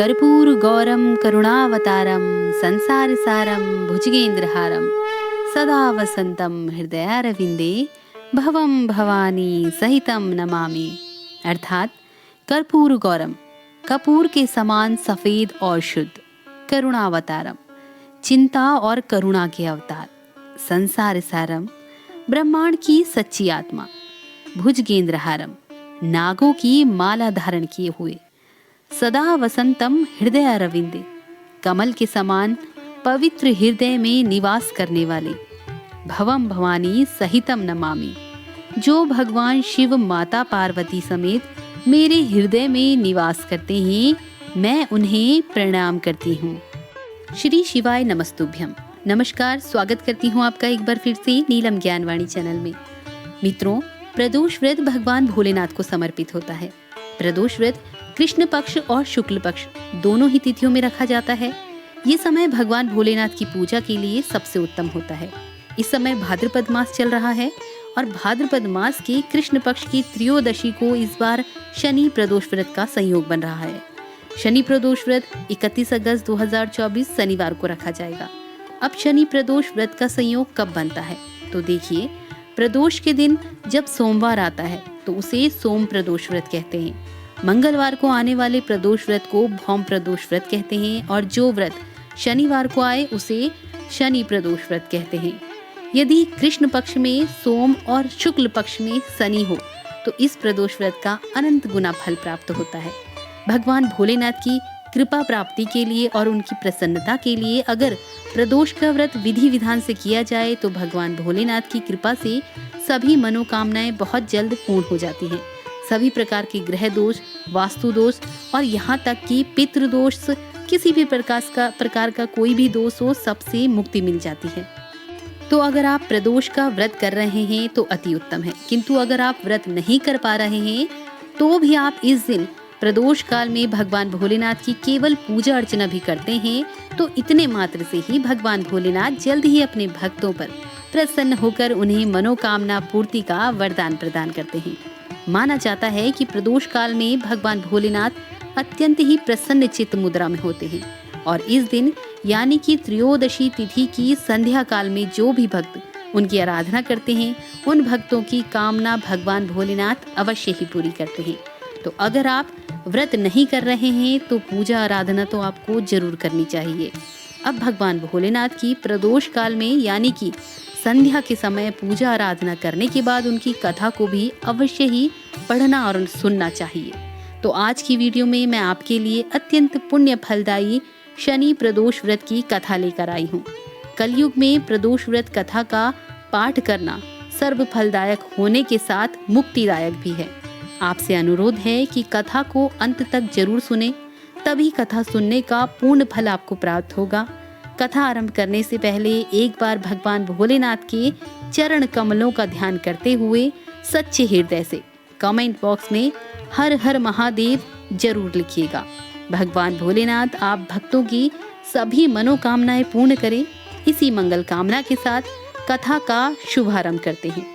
कर्पूरगौरं करुणावतारं संसारसारं भुजगेन्द्रहारं सदा वसन्तं हृदयारविन्दे भवं भवानी सहितं नमामि। अर्थात कर्पूर गौरम, कपूर के समान सफेद और शुद्ध, करुणावतारम, चिंता और करुणा के अवतार, संसार सारम, ब्रह्मांड की सच्ची आत्मा, भुजगेन्द्रहारम, नागों की माला धारण किए हुए, सदा वसंतम हृदय अरविंदे, कमल के समान पवित्र हृदय में निवास करने वाले, भवम भवानी सहितम नमामि, जो भगवान शिव माता पार्वती समेत मेरे हृदय में निवास करते हैं, मैं उन्हें प्रणाम करती हूँ। श्री शिवाय नमस्तुभ्यम। नमस्कार, स्वागत करती हूँ आपका एक बार फिर से नीलम ज्ञानवाणी चैनल में। मित्रों, प्रदोष व्रत भगवान भोलेनाथ को समर्पित होता है। प्रदोष व्रत कृष्ण पक्ष और शुक्ल पक्ष दोनों ही तिथियों में रखा जाता है। ये समय भगवान भोलेनाथ की पूजा के लिए सबसे उत्तम होता है। इस समय भाद्रपद मास चल रहा है और भाद्रपद मास के कृष्ण पक्ष की त्रयोदशी को इस बार शनि प्रदोष व्रत का संयोग बन रहा है। शनि प्रदोष व्रत 31 अगस्त 2024 शनिवार को रखा जाएगा। अब शनि प्रदोष व्रत का संयोग कब बनता है तो देखिए, प्रदोष के दिन जब सोमवार आता है तो उसे सोम प्रदोष व्रत कहते हैं। मंगलवार को आने वाले प्रदोष व्रत को भौम प्रदोष व्रत कहते हैं और जो व्रत शनिवार को आए उसे शनि प्रदोष व्रत कहते हैं। यदि कृष्ण पक्ष में सोम और शुक्ल पक्ष में शनि हो तो इस प्रदोष व्रत का अनंत गुना फल प्राप्त होता है। भगवान भोलेनाथ की कृपा प्राप्ति के लिए और उनकी प्रसन्नता के लिए अगर प्रदोष का व्रत विधि विधान से किया जाए तो भगवान भोलेनाथ की कृपा से सभी मनोकामनाएं बहुत जल्द पूर्ण हो जाती हैं। सभी प्रकार के ग्रह दोष, वास्तु दोष और यहाँ तक कि पितृ दोष, किसी भी प्रकार का कोई भी दोष हो, सबसे मुक्ति मिल जाती है। तो अगर आप प्रदोष का व्रत कर रहे हैं तो अति उत्तम है, किंतु अगर आप व्रत नहीं कर पा रहे हैं तो भी आप इस दिन प्रदोष काल में भगवान भोलेनाथ की केवल पूजा अर्चना भी करते हैं तो इतने मात्र से ही भगवान भोलेनाथ जल्द ही अपने भक्तों पर प्रसन्न होकर उन्हें मनोकामना पूर्ति का वरदान प्रदान करते हैं। माना जाता है कि प्रदोष काल में भगवान भोलेनाथ अत्यंत ही प्रसन्न चित्त मुद्रा में होते हैं और इस दिन यानी कि त्रयोदशी तिथि की संध्या काल में जो भी भक्त उनकी आराधना करते हैं उन भक्तों की कामना भगवान भोलेनाथ अवश्य ही पूरी करते हैं। तो अगर आप व्रत नहीं कर रहे हैं तो पूजा आराधना तो आपको जरूर करनी चाहिए। अब भगवान भोलेनाथ की प्रदोष काल में यानी कि संध्या के समय पूजा आराधना करने के बाद उनकी कथा को भी अवश्य ही पढ़ना और सुनना चाहिए। तो आज की वीडियो में मैं आपके लिए अत्यंत पुण्य फलदायी शनि प्रदोष व्रत की कथा लेकर आई हूँ। कलयुग में प्रदोष व्रत कथा का पाठ करना सर्व फलदायक होने के साथ मुक्तिदायक भी है। आपसे अनुरोध है कि कथा को अंत तक जरूर सुने, तभी कथा सुनने का पूर्ण फल आपको प्राप्त होगा। कथा आरंभ करने से पहले एक बार भगवान भोलेनाथ के चरण कमलों का ध्यान करते हुए सच्चे हृदय से कमेंट बॉक्स में हर हर महादेव जरूर लिखिएगा। भगवान भोलेनाथ आप भक्तों की सभी मनोकामनाएं पूर्ण करें। इसी मंगल कामना के साथ कथा का शुभारंभ करते हैं।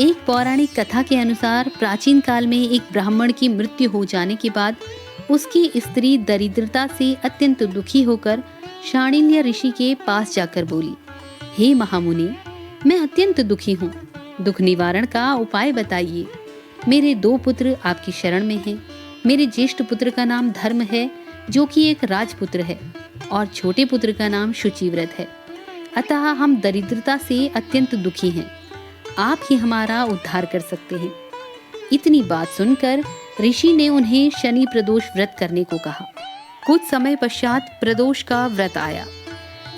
एक पौराणिक कथा के अनुसार प्राचीन काल में एक ब्राह्मण की मृत्यु हो जाने के बाद उसकी स्त्री दरिद्रता से अत्यंत दुखी होकर शांडिल्य ऋषि के पास जाकर बोली, हे महामुनि, मैं अत्यंत दुखी हूँ, दुख निवारण का उपाय बताइए। मेरे 2 पुत्र आपकी शरण में हैं। मेरे ज्येष्ठ पुत्र का नाम धर्म है जो कि एक राजपुत्र है और छोटे पुत्र का नाम शुचिव्रत है। अतः हम दरिद्रता से अत्यंत दुखी हैं। आप ही हमारा उद्धार कर सकते हैं। इतनी बात सुनकर ऋषि ने उन्हें शनि प्रदोष व्रत करने को कहा। कुछ समय पश्चात प्रदोष का व्रत आया।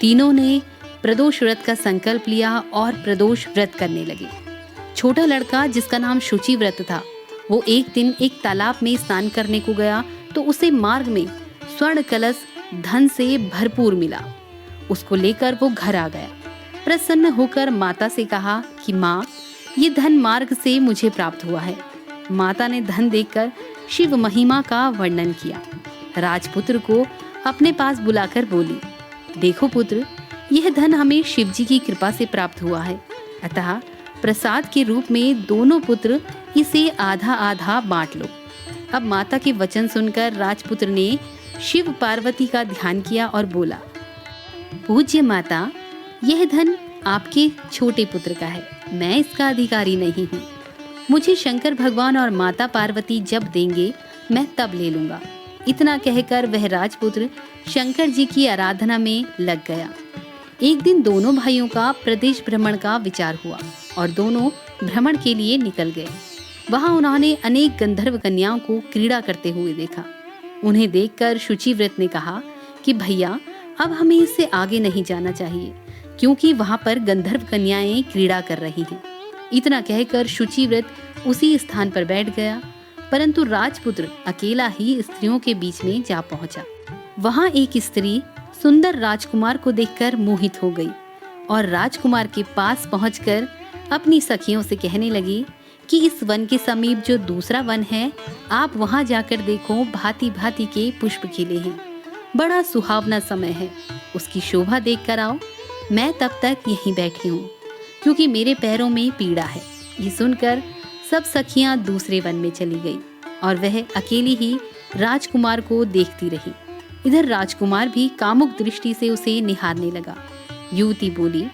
तीनों ने प्रदोष व्रत का संकल्प लिया और प्रदोष व्रत करने लगे। छोटा लड़का जिसका नाम शुचिव्रत था, वो एक दिन एक तालाब में स्नान करने को गया तो उसे मार्ग में स्वर्ण कलश धन से भरपूर मिला। उसको लेकर वो घर आ गया। प्रसन्न होकर माता से कहा कि माँ, ये धन मार्ग से मुझे प्राप्त हुआ है। माता ने धन देखकर शिव महिमा का वर्णन किया। राजपुत्र को अपने पास बुलाकर बोली, देखो पुत्र, यह धन हमें शिव जी की कृपा से प्राप्त हुआ है, अतः प्रसाद के रूप में दोनों पुत्र इसे आधा आधा बांट लो। अब माता के वचन सुनकर राजपुत्र ने शिव पार्वती का ध्यान किया और बोला, पूज्य माता, यह धन आपके छोटे पुत्र का है, मैं इसका अधिकारी नहीं हूँ। मुझे शंकर भगवान और माता पार्वती जब देंगे मैं तब ले लूंगा। इतना कहकर वह राजपुत्र शंकर जी की आराधना में लग गया। एक दिन दोनों भाइयों का प्रदेश भ्रमण का विचार हुआ और दोनों भ्रमण के लिए निकल गए। वहां उन्होंने अनेक गंधर्व कन्याओं को क्रीड़ा करते हुए देखा। उन्हें देखकर शुचिव्रत ने कहा कि भैया, अब हमें इससे आगे नहीं जाना चाहिए, क्योंकि वहां पर गंधर्व कन्याएं क्रीड़ा कर रही हैं। इतना कहकर शुचिव्रत उसी स्थान पर बैठ गया, परंतु राजपुत्र अकेला ही स्त्रियों के बीच में जा पहुंचा। वहां एक स्त्री सुंदर राजकुमार को देखकर मोहित हो गई और राजकुमार के पास पहुंचकर अपनी सखियों से कहने लगी कि इस वन के समीप जो दूसरा वन है, आप वहां जाकर देखो, भांति भांति के पुष्प खिले हैं, बड़ा सुहावना समय है, उसकी शोभा देखकर आओ। मैं तब तक यहीं बैठी हूँ, क्योंकि मेरे पैरों में पीड़ा है। ये सुनकर सब सखियां दूसरे वन में चली गई और वह अकेली ही राजकुमार को देखती रही। इधर राजकुमार भी कामुक दृष्टि से उसे निहारने लगा। युवती बोली,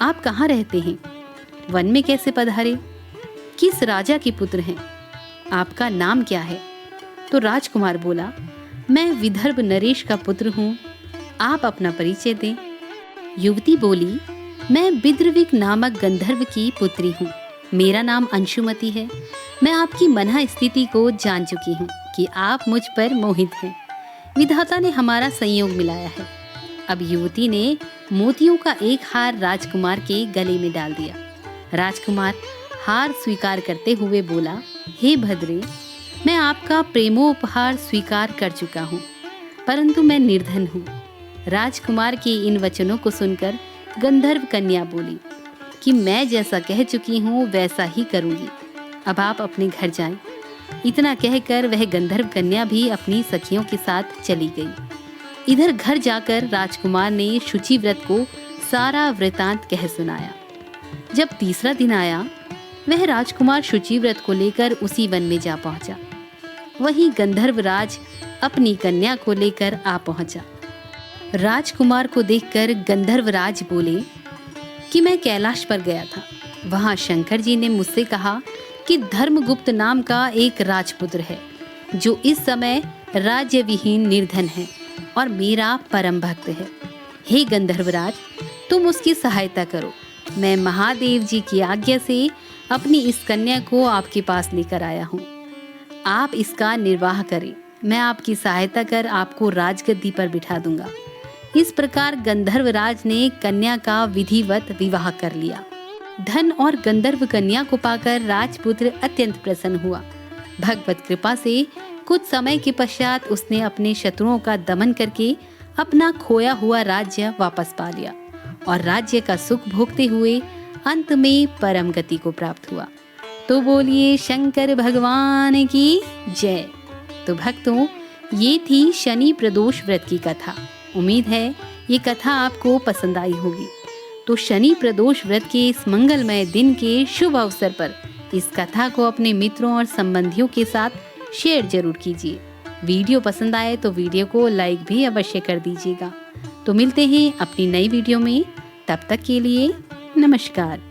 आप कहाँ रहते हैं? वन में कैसे पधारे? किस राजा के पुत्र हैं? आपका नाम क्या है? तो राजकुमार बोला, मैं विदर्भ नरेश का पुत्र हूँ, आप अपना परिचय दें। युवती बोली, मैं विद्रविक नामक गंधर्व की पुत्री हूँ, मेरा नाम अंशुमति है। मैं आपकी मना स्थिति को जान चुकी हूँ कि आप मुझ पर मोहित हैं। विधाता ने हमारा संयोग मिलाया है। अब युवती ने मोतियों का एक हार राजकुमार के गले में डाल दिया। राजकुमार हार स्वीकार करते हुए बोला, हे भद्रे, मैं आपका प्रेमोपहार स्वीकार कर चुका हूँ, परंतु मैं निर्धन हूँ। राजकुमार के इन वचनों को सुनकर गंधर्व कन्या बोली कि मैं जैसा कह चुकी हूँ वैसा ही करूँगी, अब आप अपने घर जाएं। इतना कहकर वह गंधर्व कन्या भी अपनी सखियों के साथ चली गई। इधर घर जाकर राजकुमार ने शुचिव्रत को सारा वृतांत कह सुनाया। जब तीसरा दिन आया, वह राजकुमार शुचिव्रत को लेकर उसी वन में जा पहुंचा। वहीं गंधर्वराज अपनी कन्या को लेकर आ पहुंचा। राजकुमार को देखकर गंधर्वराज बोले कि मैं कैलाश पर गया था। वहां शंकर जी ने मुझसे कहा कि धर्मगुप्त नाम का एक राजपुत्र है, जो इस समय राज्य विहीन निर्धन है और मेरा परम भक्त है। हे गंधर्वराज, तुम उसकी सहायता करो। मैं महादेव जी की आज्ञा से अपनी इस कन्या को आपके पास लेकर आया हूँ। आप इसका निर्वाह करें, मैं आपकी सहायता कर आपको राजगद्दी पर बिठा दूंगा। इस प्रकार गंधर्वराज ने कन्या का विधिवत विवाह कर लिया। धन और गंधर्व कन्या को पाकर राजपुत्र अत्यंत प्रसन्न हुआ। भगवत कृपा से कुछ समय के पश्चात उसने अपने शत्रुओं का दमन करके अपना खोया हुआ राज्य वापस पा लिया और राज्य का सुख भोगते हुए अंत में परम गति को प्राप्त हुआ। तो बोलिए शंकर भगवान की जय। तो भक्तों, ये थी शनि प्रदोष व्रत की कथा। उम्मीद है ये कथा आपको पसंद आई होगी। तो शनि प्रदोष व्रत के इस मंगलमय दिन के शुभ अवसर पर इस कथा को अपने मित्रों और संबंधियों के साथ शेयर जरूर कीजिए। वीडियो पसंद आए तो वीडियो को लाइक भी अवश्य कर दीजिएगा। तो मिलते हैं अपनी नई वीडियो में, तब तक के लिए नमस्कार।